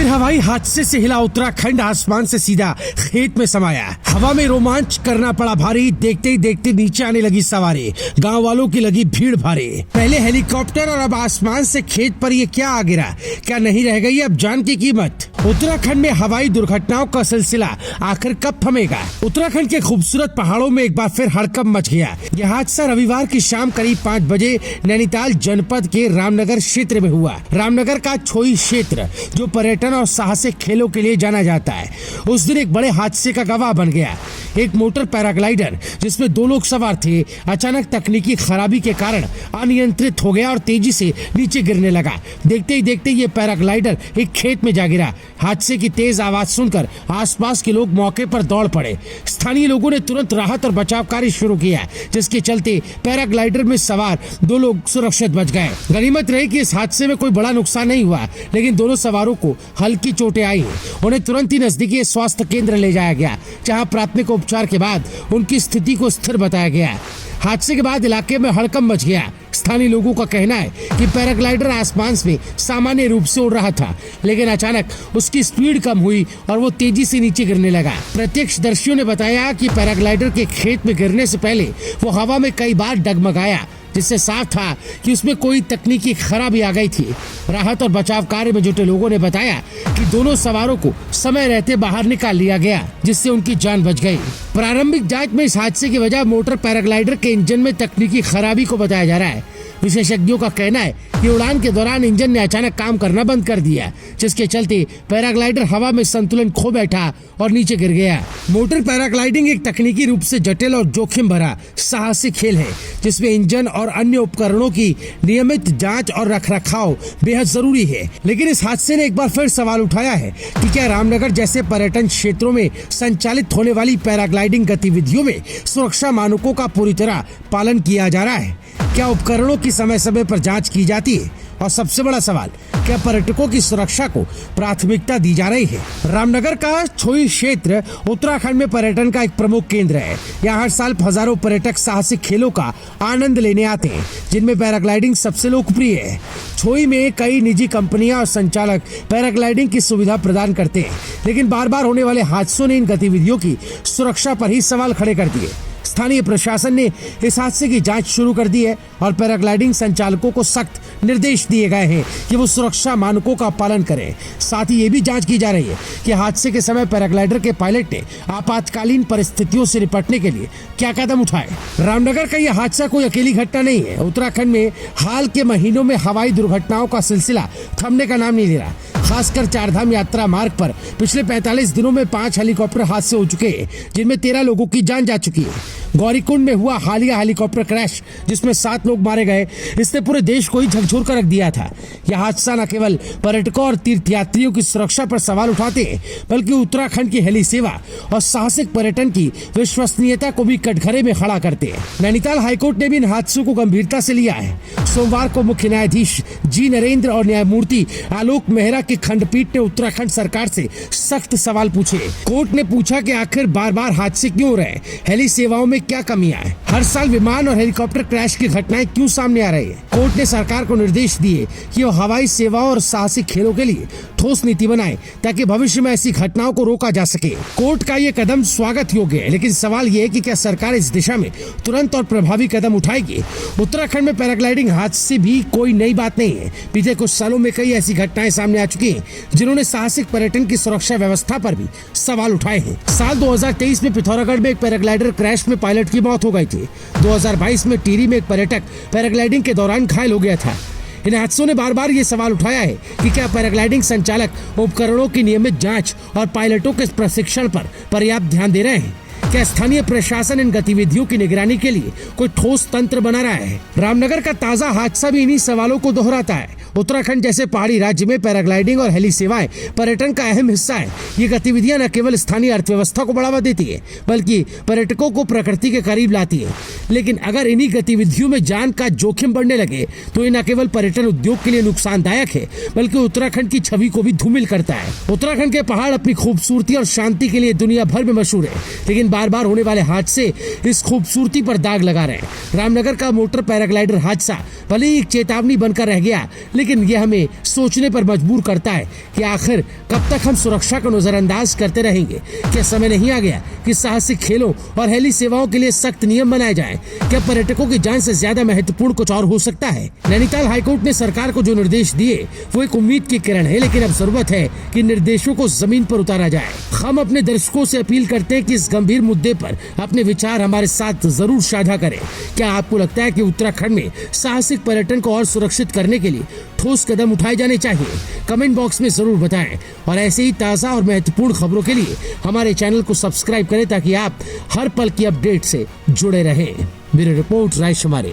हवाई हादसे से हिला उत्तराखंड, आसमान से सीधा खेत में समाया। हवा में रोमांच करना पड़ा भारी, देखते ही देखते नीचे आने लगी सवारी, गांव वालों की लगी भीड़ भारी। पहले हेलीकॉप्टर और अब आसमान से खेत पर ये क्या आ गिरा, क्या नहीं रह गई अब जान की कीमत। उत्तराखंड में हवाई दुर्घटनाओं का सिलसिला आखिर कब थमेगा। उत्तराखंड के खूबसूरत पहाड़ों में एक बार फिर हड़कंप मच गया। यह हादसा रविवार की शाम करीब 5 बजे नैनीताल जनपद के रामनगर क्षेत्र में हुआ। रामनगर का छोई क्षेत्र जो पर्यटन और साहसिक खेलों के लिए जाना जाता है, उस दिन एक बड़े हादसे का गवाह बन गया। एक मोटर पैराग्लाइडर जिसमें 2 लोग सवार थे, अचानक तकनीकी खराबी के कारण अनियंत्रित हो गया और तेजी से नीचे गिरने लगा। देखते ही देखते ये पैराग्लाइडर एक खेत में जा गिरा। हादसे की तेज आवाज सुनकर आसपास के लोग मौके पर दौड़ पड़े। स्थानीय लोगों ने तुरंत राहत और बचाव कार्य शुरू किया, जिसके चलते पैराग्लाइडर में सवार 2 लोग सुरक्षित बच गए। गनीमत रही कि इस हादसे में कोई बड़ा नुकसान नहीं हुआ, लेकिन दोनों सवारों को हल्की चोटें आई। उन्हें तुरंत ही नजदीकी स्वास्थ्य केंद्र ले जाया गया, जहां प्राथमिक उपचार के बाद उनकी स्थिति को स्थिर बताया गया। हादसे के बाद इलाके में हड़कंप मच गया। स्थानीय लोगों का कहना है कि पैराग्लाइडर आसमान में सामान्य रूप से उड़ रहा था, लेकिन अचानक उसकी स्पीड कम हुई और वो तेजी से नीचे गिरने लगा। प्रत्यक्षदर्शियों ने बताया कि पैराग्लाइडर के खेत में गिरने से पहले वो हवा में कई बार डगमगाया, जिससे साफ था कि उसमें कोई तकनीकी खराबी आ गई थी। राहत और बचाव कार्य में जुटे लोगों ने बताया कि दोनों सवारों को समय रहते बाहर निकाल लिया गया, जिससे उनकी जान बच गई। प्रारंभिक जांच में इस हादसे की वजह मोटर पैराग्लाइडर के इंजन में तकनीकी खराबी को बताया जा रहा है। विशेषज्ञों का कहना है कि उड़ान के दौरान इंजन ने अचानक काम करना बंद कर दिया, जिसके चलते पैराग्लाइडर हवा में संतुलन खो बैठा और नीचे गिर गया। मोटर पैराग्लाइडिंग एक तकनीकी रूप से जटिल और जोखिम भरा साहसिक खेल है, जिसमें इंजन और अन्य उपकरणों की नियमित जांच और रखरखाव बेहद जरूरी है। लेकिन इस हादसे ने एक बार फिर सवाल उठाया है कि क्या रामनगर जैसे पर्यटन क्षेत्रों में संचालित होने वाली पैराग्लाइडिंग गतिविधियों में सुरक्षा मानकों का पूरी तरह पालन किया जा रहा है। क्या उपकरणों की समय समय पर जांच की जाती है, और सबसे बड़ा सवाल, क्या पर्यटकों की सुरक्षा को प्राथमिकता दी जा रही है। रामनगर का छोई क्षेत्र उत्तराखंड में पर्यटन का एक प्रमुख केंद्र है। यहाँ हर साल हजारों पर्यटक साहसिक खेलों का आनंद लेने आते हैं, जिनमें पैराग्लाइडिंग सबसे लोकप्रिय है। छोई में कई निजी कंपनियां और संचालक पैराग्लाइडिंग की सुविधा प्रदान करते हैं, लेकिन बार बार होने वाले हादसों ने इन गतिविधियों की सुरक्षा पर ही सवाल खड़े कर दिए। स्थानीय प्रशासन ने इस हादसे की जांच शुरू कर दी है और पैराग्लाइडिंग संचालकों को सख्त निर्देश दिए गए हैं कि वो सुरक्षा मानकों का पालन करें। साथ ही ये भी जांच की जा रही है कि हादसे के समय पैराग्लाइडर के पायलट ने आपातकालीन परिस्थितियों से निपटने के लिए क्या कदम उठाए। रामनगर का यह हादसा कोई अकेली घटना नहीं है। उत्तराखंड में हाल के महीनों में हवाई दुर्घटनाओं का सिलसिला थमने का नाम नहीं ले रहा। खासकर चारधाम यात्रा मार्ग पर पिछले 45 दिनों में 5 हेलीकॉप्टर हादसे हो चुके हैं, जिनमें 13 लोगों की जान जा चुकी है। गौरीकुंड में हुआ हालिया हेलीकॉप्टर क्रैश, जिसमें 7 लोग मारे गए, इसने पूरे देश को ही झकझोर कर रख दिया था। यह हादसा न केवल पर्यटकों और तीर्थयात्रियों की सुरक्षा पर सवाल उठाते हैं, बल्कि उत्तराखंड की हेली सेवा और साहसिक पर्यटन की विश्वसनीयता को भी कटघरे में खड़ा करते हैं। नैनीताल हाईकोर्ट ने भी इन हादसों को गंभीरता से लिया है। सोमवार को मुख्य न्यायाधीश जी नरेंद्र और न्यायमूर्ति आलोक मेहरा की खंडपीठ ने उत्तराखंड सरकार से सख्त सवाल पूछे। कोर्ट ने पूछा कि आखिर बार बार हादसे क्यों हो रहे हैं, हेली सेवाओं में क्या कमियां हैं, हर साल विमान और हेलीकॉप्टर क्रैश की घटनाएं क्यों सामने आ रही है। कोर्ट ने सरकार को निर्देश दिए कि वो हवाई सेवाओं और साहसिक खेलों के लिए ठोस नीति बनाए, ताकि भविष्य में ऐसी घटनाओं को रोका जा सके। कोर्ट का ये कदम स्वागत योग्य है, लेकिन सवाल ये है कि क्या सरकार इस दिशा में तुरंत और प्रभावी कदम उठाएगी। उत्तराखंड में पैराग्लाइडिंग हादसे भी कोई नई बात नहीं है। बीते कुछ सालों में कई ऐसी घटनाएं सामने आ चुकी हैं, जिन्होंने साहसिक पर्यटन की सुरक्षा व्यवस्था पर भी सवाल उठाए हैं। साल 2023 में पिथौरागढ़ में एक पैराग्लाइडर क्रैश में पायलट की मौत हो गई थी। 2022 में टिहरी में एक पर्यटक पैराग्लाइडिंग के दौरान घायल हो गया था। इन हादसों ने बार बार ये सवाल उठाया है कि क्या पैराग्लाइडिंग संचालक उपकरणों की नियमित जांच और पायलटों के प्रशिक्षण पर पर्याप्त ध्यान दे रहे हैं। क्या स्थानीय प्रशासन इन गतिविधियों की निगरानी के लिए कोई ठोस तंत्र बना रहा है। रामनगर का ताजा हादसा भी इन्हीं सवालों को दोहराता है। उत्तराखंड जैसे पहाड़ी राज्य में पैराग्लाइडिंग और हेली सेवाएं पर्यटन का अहम हिस्सा है। ये गतिविधियां न केवल स्थानीय अर्थव्यवस्था को बढ़ावा देती है, बल्कि पर्यटकों को प्रकृति के करीब लाती है। लेकिन अगर इन्हीं गतिविधियों में जान का जोखिम बढ़ने लगे, तो ये न केवल पर्यटन उद्योग के लिए नुकसानदायक है, बल्कि उत्तराखंड की छवि को भी धूमिल करता है। उत्तराखंड के पहाड़ अपनी खूबसूरती और शांति के लिए दुनिया भर में मशहूर है, लेकिन बार बार होने वाले हादसे इस खूबसूरती पर दाग लगा रहे हैं। रामनगर का मोटर पैराग्लाइडर हादसा भले ही एक चेतावनी बनकर रह गया, लेकिन ये हमें सोचने पर मजबूर करता है कि आखिर कब तक हम सुरक्षा को नजरअंदाज करते रहेंगे। क्या समय नहीं आ गया कि साहसिक खेलों और हेली सेवाओं के लिए सख्त नियम बनाए जाएं? क्या पर्यटकों की जान से ज्यादा महत्वपूर्ण कुछ और हो सकता है? नैनीताल हाईकोर्ट ने सरकार को जो निर्देश दिए वो एक उम्मीद की किरण है, लेकिन अब जरूरत है कि निर्देशों को जमीन पर उतारा जाए। हम अपने दर्शकों से अपील करते हैं कि इस गंभीर मुद्दे पर अपने विचार हमारे साथ जरूर साझा करें। क्या आपको लगता है कि उत्तराखंड में साहसिक पर्यटन को और सुरक्षित करने के लिए ठोस कदम उठाए जाने चाहिए? कमेंट बॉक्स में जरूर बताएं और ऐसे ही ताज़ा और महत्वपूर्ण खबरों के लिए हमारे चैनल को सब्सक्राइब करें ताकि आप हर पल की अपडेट से जुड़े रहें। ब्यूरो रिपोर्ट राय शुमारी।